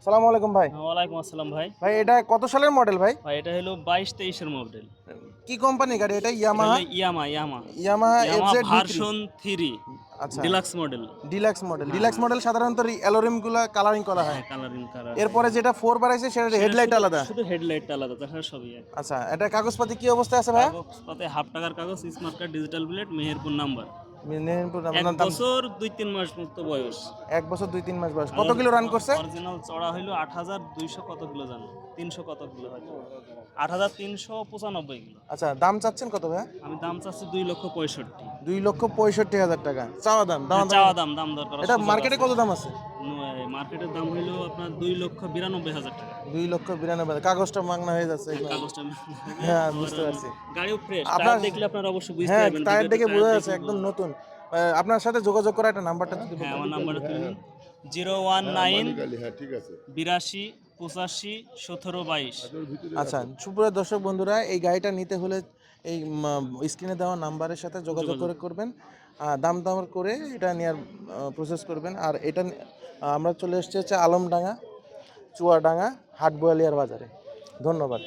সালামু আলাইকুম ভাই। ওয়ালাইকুম আসসালাম ভাই। ভাই এটা কত সালের মডেল ভাই? ভাই এটা হলো 22-23 এর মডেল। কি কোম্পানির গাড়ি এটা? এটা ইয়ামাহা? হলো ইয়ামা ইয়ামাহা ইয়ামা FZ-V3। ভার্সন 3 আচ্ছা, ডিলাক্স মডেল। Deluxe model. হ্যাঁ, ডিলাক্স মডেল সাধারণত অ্যালোরিম গুলা কালারিং করা হয়। হ্যাঁ কালারিং করা হয়। এরপরে যেটা 4 বার আছে সেটা সেটা হেডলাইট শুধু আলাদা। শুধু হেডলাইটটা আলাদা, তাছাড়া সবই এক। আচ্ছা, এটা কাগজপাতি কি অবস্থায় আছে ভাইয়া? কাগজপাতে হাফ টাকার কাগজ, smart card, digital plate, Meherpur number. Meherpur এক আপনার দাম বছর 2-3 মাস মতো বয়স। 1 বছর 2-3 মাস বয়স। কত কিলো রান করছে? অরিজিনাল চড়া হইলো ৮,২০০ কত কিলো জানো? ৩০০ কত কিলো হয়তো। ৮,৩৯৫ কিলো। আচ্ছা, দাম চাচ্ছেন কত ভাইয়া? আমি দাম চাচ্ছি ২,৬৫,০০০। 2,65,০০০ টাকা চাওয়া দাম। চাওয়া দাম, দাম দর করার এটা সুযোগ মার্কেটে আছে। কত দাম আছে? মার্কেটের দাম হইলো আপনার 2,৯২,০০০ টাকা। 2,92,000। কাগজটা মাগনা হয়ে যাচ্ছে হ্যাঁ, এগুলো। কাগজটা হ্যাঁ, আবার বুঝতে পারছি। গাড়িও ফ্রেশ। আপনার টায়ার দেখলে আপনারা অবশ্যই বুঝতে হ্যাঁ, পারবেন। টায়ার ভিডিওতে দেখে টায়ার বোঝা যাচ্ছে দেখেই একদম নতুন। আপনার সাথে যোগাযোগ করা একটা নাম্বারটা যদি হ্যাঁ, বলতেন। আমার নাম্বারটা তুলে নিন। 019-82-17-22। আচ্ছা, সুপ্রিয় দর্শক বন্ধুরা, এই গাড়িটা নিতে হলে এই স্ক্রিনে দেওয়া নাম্বারের সাথে যোগাযোগ করবেন। দাম দর করে এটা নেওয়ার প্রসেস করবেন। আর এটা আমরা চলে এসেছি হচ্ছে আলমডাঙ্গা, চুয়াডাঙ্গা, হাটবোয়ালিয়ার বাজারে। ধন্যবাদ।